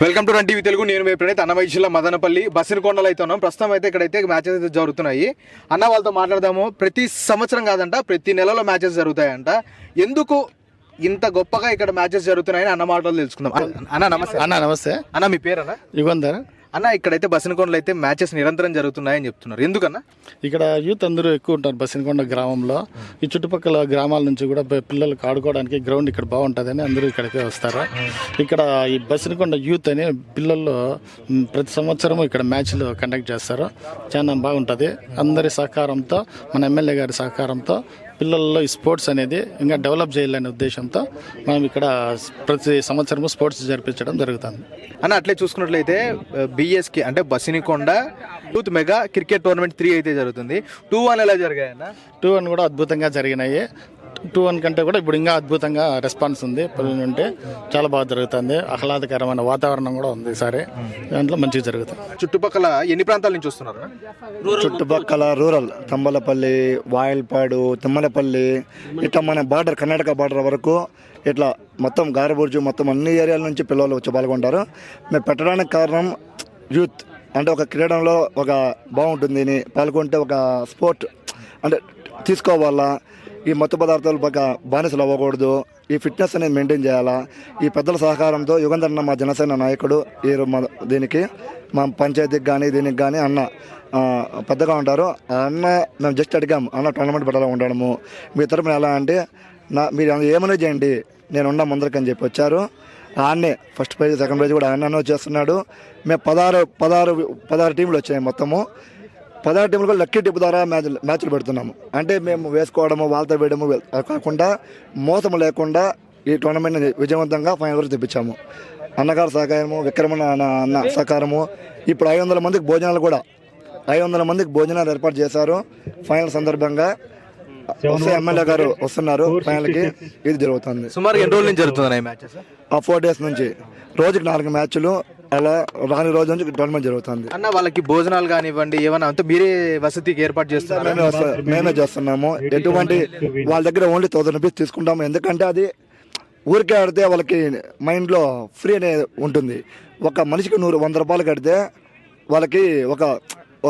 Welcome to run TV Telugu. నేను మీ ప్రణీత్. అన్నమయ్య జిల్లా మదనపల్లి బసినకొండలో అయితే ఉన్నాం. ప్రస్తుతం అయితే ఇక్కడైతే మ్యాచెస్ అయితే జరుగుతున్నాయి. అన్న వాళ్ళతో మాట్లాడదాము. ప్రతి సంవత్సరం కాదంట, ప్రతి నెలలో మ్యాచెస్ జరుగుతాయంట. ఎందుకు ఇంత గొప్పగా ఇక్కడ మ్యాచెస్ జరుగుతున్నాయని అన్న మాటలు తెలుసుకుందాం. అన్న నమస్తే. అన్న నమస్తే. అన్న మీ పేరు? అన్న యుగంధర్. అన్న ఇక్కడైతే బసినకొండలో అయితే మ్యాచెస్ నిరంతరం జరుగుతున్నాయని చెప్తున్నారు. ఎందుకన్నా? ఇక్కడ యూత్ అందరూ ఎక్కువ ఉంటారు బసినకొండ గ్రామంలో. ఈ చుట్టుపక్కల గ్రామాల నుంచి కూడా పిల్లలకు ఆడుకోవడానికి గ్రౌండ్ ఇక్కడ బాగుంటుందని అందరూ ఇక్కడికే వస్తారు. ఇక్కడ ఈ బసినకొండ యూత్ అని పిల్లల్లో ప్రతి సంవత్సరం ఇక్కడ మ్యాచ్లు కండక్ట్ చేస్తారు. చాలా బాగుంటుంది. అందరి సహకారంతో, మన ఎమ్మెల్యే గారి సహకారంతో పిల్లల్లో ఈ స్పోర్ట్స్ అనేది ఇంకా డెవలప్ చేయాలనే ఉద్దేశంతో మనం ఇక్కడ ప్రతి సంవత్సరము స్పోర్ట్స్ జరిపించడం జరుగుతుంది. అన్న అట్లే చూసుకున్నట్లయితే బిఎస్కి అంటే Basinakonda youth mega cricket tournament 3 అయితే జరుగుతుంది. 2-1 ఎలా జరిగాయన్న? 2-1 కూడా అద్భుతంగా జరిగినాయి. 2-1 కంటే కూడా ఇప్పుడు ఇంకా అద్భుతంగా రెస్పాన్స్ ఉంది. ఉంటే చాలా బాగా జరుగుతుంది. ఆహ్లాదకరమైన వాతావరణం కూడా ఉంది. ఈసారి దాంట్లో మంచిగా జరుగుతుంది. చుట్టుపక్కల ఎన్ని ప్రాంతాల నుంచి వస్తున్నారు? చుట్టుపక్కల రూరల్ తంబలపల్లి, వాయల్పాడు, తిమ్మలపల్లి, ఇట్లా మన బార్డర్ కర్ణాటక బార్డర్ వరకు ఇట్లా మొత్తం గారబుర్జు మొత్తం అన్ని ఏరియాల నుంచి పిల్లలు వచ్చి పాల్గొంటారు. మేము పెట్టడానికి కారణం యూత్ అంటే ఒక క్రీడలో ఒక బాగుంటుంది అని పాల్గొంటే ఒక స్పోర్ట్ అంటే తీసుకోవాలా, ఈ మత్తు పదార్థాలు బాగా బానిసలు అవ్వకూడదు, ఈ ఫిట్నెస్ అనేది మెయింటైన్ చేయాలా. ఈ పెద్దల సహకారంతో యుగంధర్ అన్న మా జనసేన నాయకుడు ఈ దీనికి మా పంచాయతీకి కానీ దీనికి కానీ అన్న పెద్దగా ఉంటారు. ఆ అన్న మేము జస్ట్ అడిగాము, అన్న టోర్నమెంట్ పెట్టాలని ఉండడము మీ తరపున ఎలా అంటే మీరు ఏమైనా చేయండి నేను ఉన్నా ముందరకని చెప్పి వచ్చారు. ఆన్నే ఫస్ట్ ప్రైజ్ సెకండ్ ప్రైజ్ కూడా ఆయన వచ్చేస్తున్నాడు. మేము 16 టీంలు వచ్చాయి. మొత్తము 16 టీంలు కూడా లక్కీ టిప్ ద్వారా మ్యాచ్లు పెడుతున్నాము. అంటే మేము వేసుకోవడము, వాళ్ళతో వేయడము కాకుండా మోసం లేకుండా ఈ టోర్నమెంట్ని విజయవంతంగా ఫైనల్ వరకు తెప్పించాము. అన్నగారు సహకారము, విక్రమణ అన్న సహకారము. ఇప్పుడు 500 మందికి భోజనాలు కూడా 500 మందికి భోజనాలు ఏర్పాటు చేశారు. ఫైనల్ సందర్భంగా ఎమ్మెల్యే గారు వస్తున్నారు. ఫైనల్ కి ఇది జరుగుతుంది. సుమారు ఎన్ని రోజుల నుంచి జరుగుతుంది మ్యాచెస్? 4 days నుంచి రోజుకి 4 మ్యాచ్లు అలా రాని రోజు నుంచి టోర్నమెంట్ జరుగుతుంది. అన్న వాళ్ళకి భోజనాలు కానివ్వండి ఏమన్నా అంటే మీరే వసతికి ఏర్పాటు చేస్తున్నారు? మేమే చేస్తున్నాము. ఎటువంటి వాళ్ళ దగ్గర ఓన్లీ 1000 రూపీస్ తీసుకుంటాము. ఎందుకంటే అది ఊరికే ఆడితే వాళ్ళకి మైండ్లో ఫ్రీ అనేది ఉంటుంది. ఒక మనిషికి 100 రూపాయలు కడితే వాళ్ళకి ఒక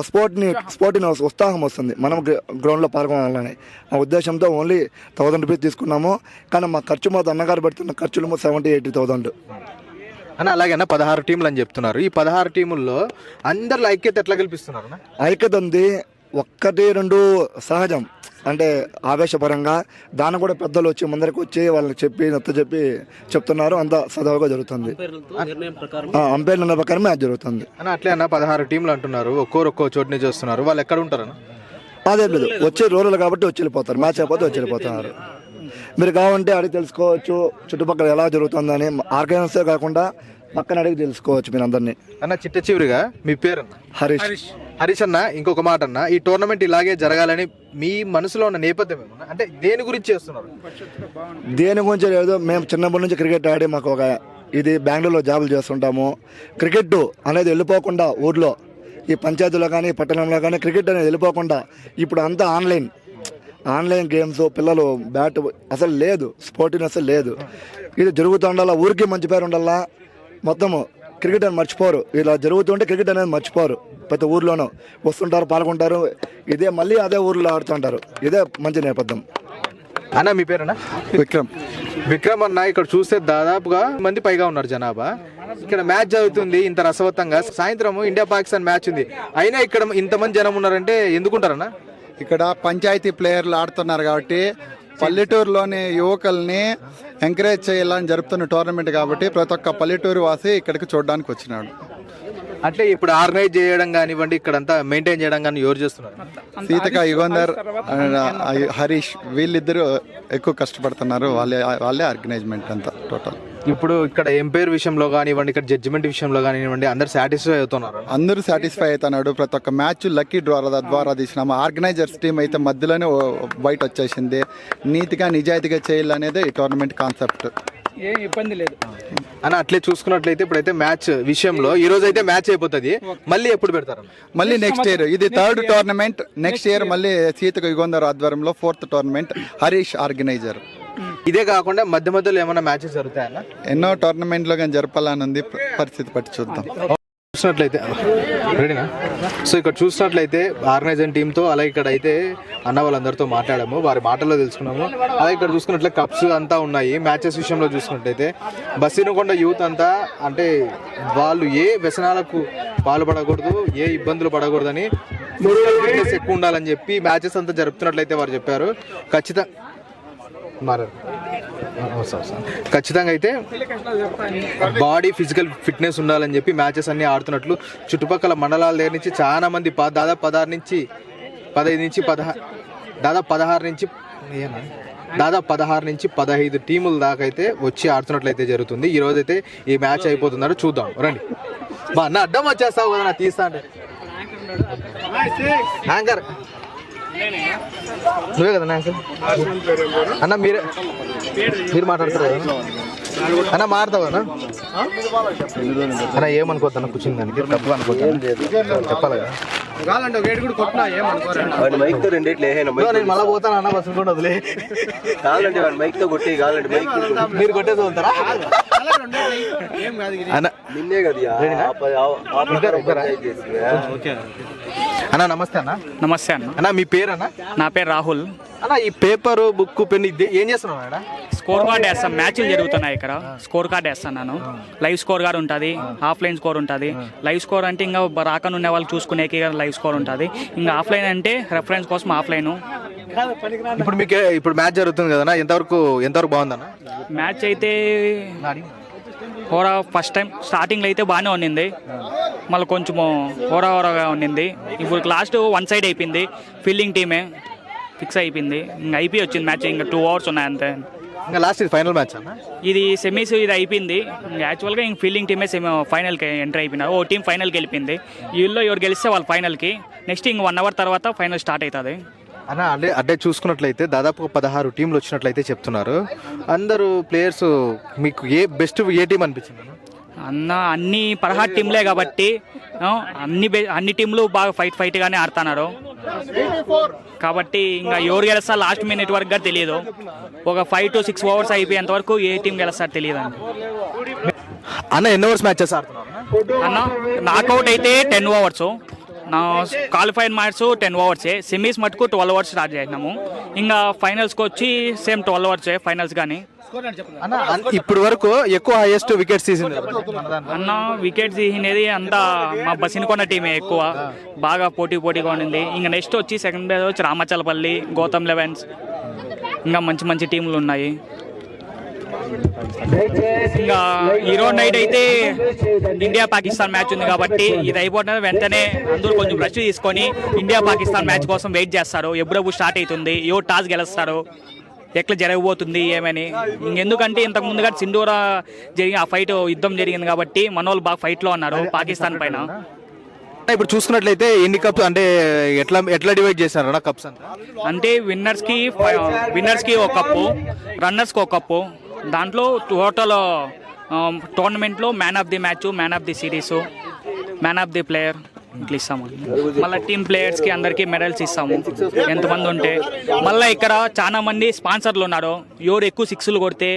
స్పోర్ట్ని ఉత్సాహం వస్తుంది. మనం గ్రౌండ్లో పాల్గొనాలని ఆ ఉద్దేశంతో ఓన్లీ 1000 రూపీస్ తీసుకున్నాము. కానీ మా ఖర్చు మాత్రం అన్నగారు పెడుతున్న ఖర్చులు 70-80,000. అని అలాగే 16 టీంలు అని చెప్తున్నారు. ఈ 16 టీముల్లో అందరిలో ఐక్యత ఎట్లా కల్పిస్తున్నారు? ఐక్యత ఉంది. 1-2 సహజం అంటే ఆవేశపరంగా దాన్ని కూడా పెద్దలు వచ్చి ముందరికి వచ్చి వాళ్ళకి చెప్తున్నారు. అంత సదవుగా జరుగుతుంది. అంపైర్ నిర్ణయం ప్రకారం మ్యాచ్ జరుగుతుంది. అని అట్లే అన్న 16 టీంలు అంటున్నారు. ఒక్కో చోటు నుంచి వస్తున్నారు. వాళ్ళు ఎక్కడ ఉంటారన్న? అదే లేదు, వచ్చే రూరల్ కాబట్టి వచ్చి వెళ్ళిపోతారు. మ్యాచ్ అయిపోతే వచ్చి వెళ్ళిపోతున్నారు. మీరు కావాలంటే అడిగి తెలుసుకోవచ్చు చుట్టుపక్కల ఎలా జరుగుతుందని. ఆర్గనైజర్సే కాకుండా పక్కన అడిగి తెలుసుకోవచ్చు మీరు అందరినీ. అన్న చిట్ట చివరిగా మీ పేరు? హరీష్ అన్న, ఇంకొక మాట అన్న, ఈ టోర్నమెంట్ ఇలాగే జరగాలని మీ మనసులో ఉన్న నేపథ్యం ఏమన్నా? అంటే దేని గురించి చేస్తున్నారు? దేని గురించి లేదు, మేము చిన్నప్పటి నుంచి క్రికెట్ ఆడి మాకు ఒక ఇది బెంగళూరులో జాబులు చేస్తుంటాము. క్రికెట్ అనేది వెళ్ళిపోకుండా ఊర్లో ఈ పంచాయతీలో కానీ పట్టణంలో కానీ క్రికెట్ అనేది వెళ్ళిపోకుండా ఇప్పుడు అంతా ఆన్లైన్ గేమ్స్, పిల్లలు బ్యాట్ అసలు లేదు, స్పోర్టింగ్ అసలు లేదు. ఇది జరుగుతుండాలా, ఊరికి మంచి పేరు ఉండాలా. మొత్తము క్రికెట్ అని మర్చిపోరు. ఇలా జరుగుతుంటే క్రికెట్ అనేది మర్చిపోరు. ప్రతి ఊర్లోనూ వస్తుంటారు, పాల్గొంటారు. ఇదే మళ్ళీ అదే ఊర్లో ఆడుతుంటారు. ఇదే మంచి నేపథ్యం. అన్న మీ పేరునా? విక్రమ్ అన్న, ఇక్కడ చూస్తే దాదాపుగా మంది పైగా ఉన్నారు జనాభా. ఇక్కడ మ్యాచ్ జరుగుతుంది ఇంత రసవత్తంగా. సాయంత్రం ఇండియా పాకిస్తాన్ మ్యాచ్ ఉంది. అయినా ఇక్కడ ఇంతమంది జనం ఉన్నారంటే ఎందుకుంటారన్నా? ఇక్కడ పంచాయతీ ప్లేయర్లు ఆడుతున్నారు కాబట్టి పల్లెటూరులోని యువకుల్ని ఎంకరేజ్ చేయాలని జరుపుతున్న టోర్నమెంట్ కాబట్టి ప్రతి ఒక్క పల్లెటూరు వాసి ఇక్కడికి చూడడానికి వచ్చినాడు. అట్లే ఇప్పుడు ఆర్గనైజ్ చేయడం కానివ్వండి, ఇక్కడంతా మెయింటైన్ చేయడం కానీ ఎవరు చేస్తున్నారు? సీతక, యుగంధర్, హరీష్ వీళ్ళిద్దరూ ఎక్కువ కష్టపడుతున్నారు. వాళ్ళే ఆర్గనైజ్మెంట్ అంతా టోటల్. ఇప్పుడు ఇక్కడ ఎంపైర్ విషయంలో కానివ్వండి, ఇక్కడ జడ్జిమెంట్ విషయంలో కానివ్వండి, అందరు సాటిస్ఫై అవుతున్నారు. అందరూ సాటిస్ఫై అవుతున్నాడు. ప్రతి ఒక్క మ్యాచ్ లక్కీ ద్వారా తీసినాము. ఆర్గనైజర్స్ టీం అయితే మధ్యలోనే బయట వచ్చేసింది. నీతిగా నిజాయితీగా చేయాలనేది ఈ టోర్నమెంట్ కాన్సెప్ట్. ఏం ఇబ్బంది లేదు అని. అట్లే చూసుకున్నట్లయితే ఇప్పుడైతే మ్యాచ్ విషయంలో ఈ రోజు అయితే మ్యాచ్ అయిపోతుంది. మళ్ళీ ఎప్పుడు పెడతారు? మళ్ళీ నెక్స్ట్ ఇయర్. ఇది 3rd టోర్నమెంట్. నెక్స్ట్ ఇయర్ మళ్ళీ సీతక యుగంధర్ ఆధ్వర్యంలో 4th టోర్నమెంట్. హరీష్ ఆర్గనైజర్. ఇదే కాకుండా మధ్య మధ్యలో ఏమైనా మ్యాచెస్ జరుగుతాయన్న? ఎన్నో టోర్నమెంట్లో కానీ జరపాలని ఉంది, పరిస్థితి పట్టి చూద్దాం. చూసినట్లయితే రెడీనా? సో ఇక్కడ చూసినట్లయితే ఆర్గనైజింగ్ టీంతో అలాగే ఇక్కడ అయితే అన్న వాళ్ళందరితో మాట్లాడాము, వారి మాటల్లో తెలుసుకున్నాము. అలాగే ఇక్కడ చూసుకున్నట్లయితే కప్స్ అంతా ఉన్నాయి. మ్యాచెస్ విషయంలో చూసుకున్నట్లయితే బసినకొండ యూత్ అంతా అంటే వాళ్ళు ఏ వ్యసనాలకు పాల్పడకూడదు, ఏ ఇబ్బందులు పడకూడదని ఫిట్నెస్ ఎక్కువ ఉండాలని చెప్పి మ్యాచెస్ అంతా జరుపుతున్నట్లయితే వారు చెప్పారు. ఖచ్చితంగా అయితే బాడీ ఫిజికల్ ఫిట్నెస్ ఉండాలని చెప్పి మ్యాచెస్ అన్ని ఆడుతున్నట్లు చుట్టుపక్కల మండలాల దగ్గర నుంచి చాలా మంది దాదాపు 16 నుంచి 15 టీముల దాకా అయితే వచ్చి ఆడుతున్నట్లయితే జరుగుతుంది. ఈ రోజు అయితే ఈ మ్యాచ్ అయిపోతుందో చూద్దాం రండి. బా అన్న అడ్డం వచ్చేస్తావు కదా, నా తీస్తా అంటే యాంకర్ నువ్వే కదా యాంకర్ అన్న, మీరు మాట్లాడతారు కదా అన్న, మారుతావు కదా అన్న, ఏమనుకోవద్దు అన్న, కూర్చుని దానికి తప్పు అనుకోవద్దు చెప్పాలి కదా. నేను మళ్ళీ పోతాను అన్న, బస్సు కూడా వదిలే మీరు కొట్టేసి వస్తారా అన్న? అన్న నమస్తే అన్న. నమస్తే అన్న. అన్న మీ పేరు అన్న? నా పేరు రాహుల్ అన్న. ఈ పేపర్ బుక్ పెన్ ఇది ఏం చేస్తున్నావు అన్న? స్కోర్ కార్డ్ వేస్తాం, మ్యాచ్లు జరుగుతున్నాయి ఇక్కడ, స్కోర్ కార్డ్ వేస్తాను నేను. లైవ్ స్కోర్ కార్డ్ ఉంటుంది, ఆఫ్లైన్ స్కోర్ ఉంటుంది. లైవ్ స్కోర్ అంటే ఇంకా రాకనున్న వాళ్ళు చూసుకునేకి లైవ్ స్కోర్ ఉంటుంది. ఇంకా ఆఫ్లైన్ అంటే రెఫరెన్స్ కోసం ఆఫ్లైన్. ఇప్పుడు మ్యాచ్ జరుగుతుంది కదా, ఎంతవరకు బాగుందన్న మ్యాచ్ అయితే? ఫస్ట్ టైం స్టార్టింగ్లో అయితే బాగానే ఉన్నింది, మళ్ళీ కొంచెము హోరాగా ఉన్నింది. ఇప్పుడు లాస్ట్ 1 సైడ్ అయిపోయింది, ఫీల్డింగ్ టీమే ఫిక్స్ అయిపోయింది. ఇంకా అయిపోయి వచ్చింది మ్యాచ్, ఇంకా 2 అవర్స్ ఉన్నాయి అంతే. ఇంకా లాస్ట్ ఇది ఫైనల్ మ్యాచ్ అన్న? ఇది సెమీస్ ఇది అయిపోయింది. యాక్చువల్గా ఇంక ఫీల్డింగ్ టీమే ఫైనల్కి ఎంటర్ అయిపోయినారు. ఓ టీం ఫైనల్కి వెళ్ళిపోయింది. వీళ్ళు ఎవరు గెలిస్తే వాళ్ళు ఫైనల్కి. నెక్స్ట్ ఇంక 1 అవర్ తర్వాత ఫైనల్ స్టార్ట్ అవుతుంది అన్న. అంటే చూసుకున్నట్లయితే దాదాపు 16 టీంలు వచ్చినట్లయితే చెప్తున్నారు. అందరూ ప్లేయర్స్ మీకు ఏ టీం అనిపించింది అన్న? అన్ని 16 టీంలే కాబట్టి అన్ని టీంలు బాగా ఫైట్గానే ఆడుతున్నారు కాబట్టి ఇంకా ఎవరు గెలుస్తా లాస్ట్ మినిట్ వరకు కూడా తెలియదు. ఒక 5 to 6 అవర్స్ అయిపోయేంత వరకు ఏ టీం గెలుస్తారు తెలియదు అన్న. ఎన్ని అవర్స్ మ్యాచెస్ ఆడుతున్నారు అన్న? నాకౌట్ అయితే 10 అవర్స్, నా క్వాలిఫైడ్ మ్యాచ్ 10 అవర్సే. సెమీస్ మటుకు 12 అవర్స్ స్టార్ట్ చేసినాము. ఇంకా ఫైనల్స్కి వచ్చి సేమ్ 12 అవర్సే ఫైనల్స్. కానీ ఇప్పుడు వరకు ఎక్కువ హైయెస్ట్ వికెట్స్ తీసింది అన్న? వికెట్స్ తీసినది అంతా మా బసినకొండ టీమే ఎక్కువ, బాగా పోటీగా ఉండింది. ఇంకా నెక్స్ట్ వచ్చి సెకండ్ ప్లేస్ వచ్చి రామచలపల్లి, గౌతమ్ 11s, ఇంకా మంచి టీంలు ఉన్నాయి. ఇంకా ఈరోజు నైట్ అయితే ఇండియా పాకిస్తాన్ మ్యాచ్ ఉంది కాబట్టి ఇది అయిపోయిన వెంటనే అందరూ కొంచెం బ్రష్ తీసుకొని ఇండియా పాకిస్తాన్ మ్యాచ్ కోసం వెయిట్ చేస్తారు. ఎప్పుడెప్పుడు స్టార్ట్ అవుతుంది, ఎవరు టాస్ గెలుస్తారు, ఎట్లా జరగబోతుంది ఏమని. ఇంకెందుకంటే ఇంతకు ముందుగా సింధూరా ఆ యుద్ధం జరిగింది కాబట్టి మన వాళ్ళు బాగా ఫైట్లో ఉన్నారు పాకిస్తాన్ పైన. ఇప్పుడు చూసుకున్నట్లయితే ఎన్ని కప్స్ అంటే ఎట్లా డివైడ్ చేశారు కప్స్ అంటే విన్నర్స్కి ఒక కప్పు, రన్నర్స్కి ఒక కప్పు. దాంట్లో టోటల్ టోర్నమెంట్లో man of the match, man of the series, man of the player ఇట్లా ఇస్తాము. మళ్ళీ టీమ్ ప్లేయర్స్కి అందరికీ మెడల్స్ ఇస్తాము ఎంతమంది ఉంటే. మళ్ళీ ఇక్కడ చాలా మంది స్పాన్సర్లు ఉన్నారు. ఎవరు ఎక్కువ 6లు కొడితే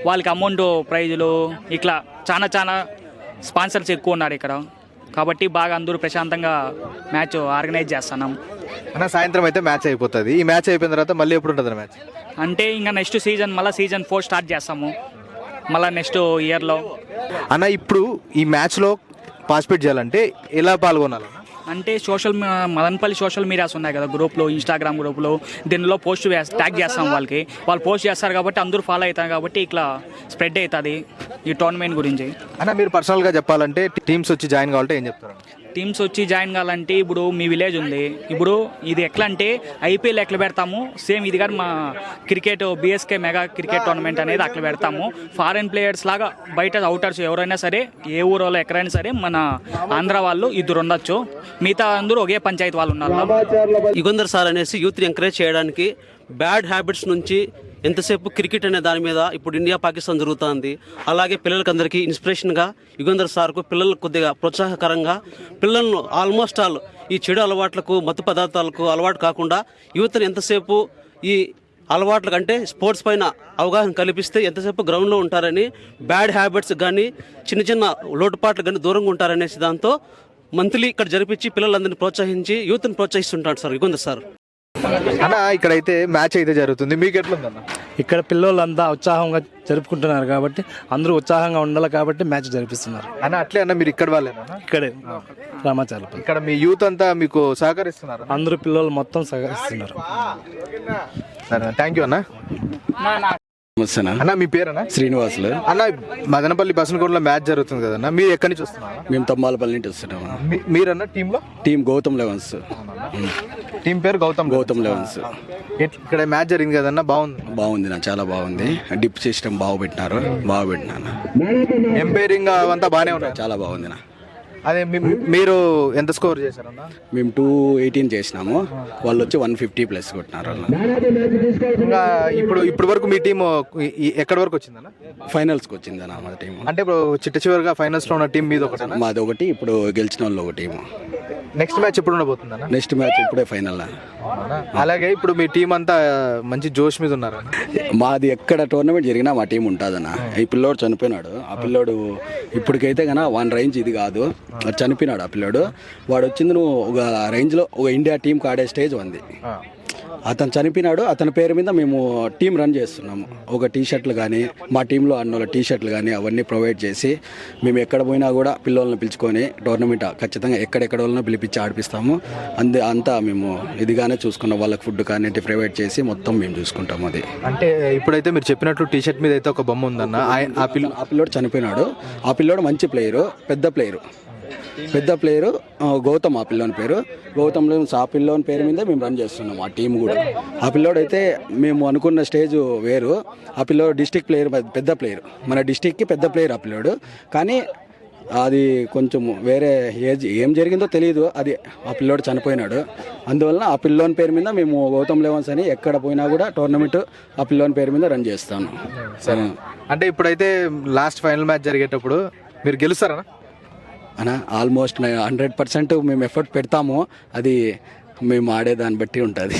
వాళ్ళకి అమౌంట్ ప్రైజులు ఇట్లా చాలా స్పాన్సర్స్ ఎక్కువ ఉన్నారు ఇక్కడ కాబట్టి బాగా అందరూ ప్రశాంతంగా మ్యాచ్ ఆర్గనైజ్ చేస్తున్నాం అన్న. సాయంత్రం అయితే మ్యాచ్ అయిపోతుంది. ఈ మ్యాచ్ అయిపోయిన తర్వాత మళ్ళీ ఎప్పుడు ఉంటుంది మ్యాచ్ అంటే? ఇంకా నెక్స్ట్ సీజన్ మళ్ళీ సీజన్ 4 స్టార్ట్ చేస్తాము మళ్ళీ నెక్స్ట్ ఇయర్లో అన్న. ఇప్పుడు ఈ మ్యాచ్లో పార్టిసిపేట్ చేయాలంటే ఎలా పాల్గొనాలన్న? అంటే మదనపల్లి సోషల్ మీడియాస్ ఉన్నాయి కదా, గ్రూప్లో, ఇన్స్టాగ్రామ్ గ్రూప్లో, దీనిలో పోస్ట్ ట్యాగ్ చేస్తాం. వాళ్ళు పోస్ట్ చేస్తారు కాబట్టి అందరూ ఫాలో అవుతారు కాబట్టి ఇట్లా స్ప్రెడ్ అవుతుంది ఈ టోర్నమెంట్ గురించి. అన్న మీరు పర్సనల్గా చెప్పాలంటే టీమ్స్ వచ్చి జాయిన్ కావాలంటే ఏం చెప్తారు? టీమ్స్ వచ్చి జాయిన్ కావాలంటే ఇప్పుడు మీ విలేజ్ ఉంది, ఇప్పుడు ఇది ఎట్లా అంటే ఐపీఎల్ ఎట్లా పెడతాము సేమ్ ఇది కానీ మా cricket BSK mega cricket tournament అనేది అట్లా పెడతాము. ఫారెన్ ప్లేయర్స్ లాగా బయట అవుటర్స్ ఎవరైనా సరే ఏ ఊరిలో ఎక్కడైనా సరే మన ఆంధ్ర వాళ్ళు 2 ఉండొచ్చు, మిగతా అందరూ ఒకే పంచాయతీ వాళ్ళు ఉన్నారు. యుగంధర్ సార్ అనేసి యూత్ని ఎంకరేజ్ చేయడానికి బ్యాడ్ హ్యాబిట్స్ నుంచి ఎంతసేపు క్రికెట్ అనే దాని మీద ఇప్పుడు ఇండియా పాకిస్తాన్ జరుగుతుంది. అలాగే పిల్లలకందరికీ ఇన్స్పిరేషన్గా యుగంధర్ సార్కు పిల్లలకు కొద్దిగా ప్రోత్సాహకరంగా పిల్లలను ఆల్మోస్ట్ ఆల్ ఈ చెడు అలవాట్లకు మత్తు పదార్థాలకు అలవాటు కాకుండా యూత్ని ఎంతసేపు ఈ అలవాట్ల కంటే స్పోర్ట్స్ పైన అవగాహన కల్పిస్తే ఎంతసేపు గ్రౌండ్లో ఉంటారని, బ్యాడ్ హ్యాబిట్స్ కానీ చిన్న చిన్న లోటుపాట్లు కానీ దూరంగా ఉంటారనేసి దాంతో మంత్లీ ఇక్కడ జరిపించి పిల్లలందరినీ ప్రోత్సహించి యూత్ని ప్రోత్సహిస్తుంటాడు సార్ యుగంధర్ సార్. అన్న ఇక్కడైతే మ్యాచ్ అయితే జరుగుతుంది, మీకు ఎట్లుందన్న? ఇక్కడ పిల్లలంతా ఉత్సాహంగా జరుపుకుంటున్నారు కాబట్టి అందరూ ఉత్సాహంగా ఉండాలి కాబట్టి మ్యాచ్ జరిపిస్తున్నారు. అన్న అట్లే అన్న మీరు ఇక్కడ వాళ్ళేనా? ఇక్కడే రామాచారపల్లి. ఇక్కడ మీ యూత్ అంతా మీకు సహకరిస్తున్నారు? అందరూ పిల్లలు మొత్తం సహకరిస్తున్నారు. సరే థ్యాంక్ యూ అన్న. నమస్తేనా అన్న మీ పేరన్నా? శ్రీనివాసులు. అన్న మదనపల్లి బసనకోటలో మ్యాచ్ జరుగుతుంది కదన్న, మీరు ఎక్కడి నుంచి వస్తున్నారు? మేము తమ్మాలపల్లి నుంచి వస్తున్నాము. మీరన్న టీంలో? Team Gautam elevens. టీం పేరు గౌతమ్ లెవెన్స్. ఇక్కడ మ్యాచ్ జరిగింది కదన్న, బాగుంది నా, చాలా బాగుంది. డిప్ సిస్టమ్ బాగా పెట్టినారు. ఎంపైరింగ్ అవంతా బాగానే ఉన్నాయి, చాలా బాగుంది నా. అదే మీరు ఎంత స్కోర్ చేశారన్న? మేము 218 చేసినాము, వాళ్ళు వచ్చి 150+ కొట్టినారు. ఇంకా ఇప్పుడు వరకు మీ టీం ఎక్కడి వరకు వచ్చిందన్న? ఫైనల్స్కి వచ్చిందన్న మా టీం. అంటే ఇప్పుడు చిట్ట చివరిగా ఫైనల్స్ లో ఉన్న టీం మీద ఒకటి, మాది ఒకటి, ఇప్పుడు గెలిచిన వాళ్ళు ఒక టీము. నెక్స్ట్ మ్యాచ్ ఎప్పుడు ఉండబోతుందన్న? నెక్స్ట్ మ్యాచ్ ఇప్పుడే ఫైనల్. అలాగే ఇప్పుడు మీ టీం అంతా మంచి జోష్ మీద ఉన్నారు. మాది ఎక్కడ టోర్నమెంట్ జరిగినా మా టీం ఉంటుందన్న. ఈ పిల్లోడు చనిపోయినాడు, ఆ పిల్లోడు ఇప్పటికైతే కన్నా 1 రేంజ్ ఇది కాదు, చనిపోయినాడు ఆ పిల్లోడు. వాడు వచ్చింది నువ్వు ఒక రేంజ్లో ఒక ఇండియా టీంకి ఆడే స్టేజ్ ఉంది. అతను చనిపోయినాడు, అతని పేరు మీద మేము టీం రన్ చేస్తున్నాము. ఒక టీషర్ట్లు కానీ మా టీంలో అన్నోళ్ళ టీషర్ట్లు కానీ అవన్నీ ప్రొవైడ్ చేసి మేము ఎక్కడ పోయినా కూడా పిల్లల్ని పిలుచుకొని టోర్నమెంట్ ఖచ్చితంగా ఎక్కడెక్కడ వాళ్ళని పిలిపించి ఆడిపిస్తాము. అంతా మేము ఇదిగానే చూసుకున్నాం. వాళ్ళకి ఫుడ్ కానీ ప్రొవైడ్ చేసి మొత్తం మేము చూసుకుంటాము. అది అంటే ఇప్పుడైతే మీరు చెప్పినట్టు టీషర్ట్ మీద అయితే ఒక బొమ్మ ఉందన్న, ఆ పిల్లోడు చనిపోయినాడు. ఆ పిల్లోడు మంచి ప్లేయరు, పెద్ద ప్లేయరు గౌతమ్. ఆ పిల్లోని పేరు గౌతమ్. ఆ పిల్లోని పేరు మీద మేము రన్ చేస్తున్నాం ఆ టీం కూడా. ఆ పిల్లోడు అయితే మేము అనుకున్న స్టేజ్ వేరు. ఆ పిల్లోడు డిస్టిక్ ప్లేయర్, పెద్ద ప్లేయర్, మన డిస్టిక్కి పెద్ద ప్లేయర్ ఆ పిల్లోడు. కానీ అది కొంచెం వేరే ఏజ్ ఏం జరిగిందో తెలియదు, అది ఆ పిల్లోడు చనిపోయినాడు. అందువలన ఆ పిల్లోని పేరు మీద మేము గౌతమ్ లెవెన్స్ అని ఎక్కడ పోయినా కూడా టోర్నమెంట్ ఆ పిల్లోని పేరు మీద రన్ చేస్తాను. సరే, అంటే ఇప్పుడైతే లాస్ట్ ఫైనల్ మ్యాచ్ జరిగేటప్పుడు మీరు గెలుస్తారా అన్నా? ఆల్మోస్ట్ 100% మేము ఎఫర్ట్ పెడతాము. అది మేము ఆడేదాన్ని బట్టి ఉంటుంది.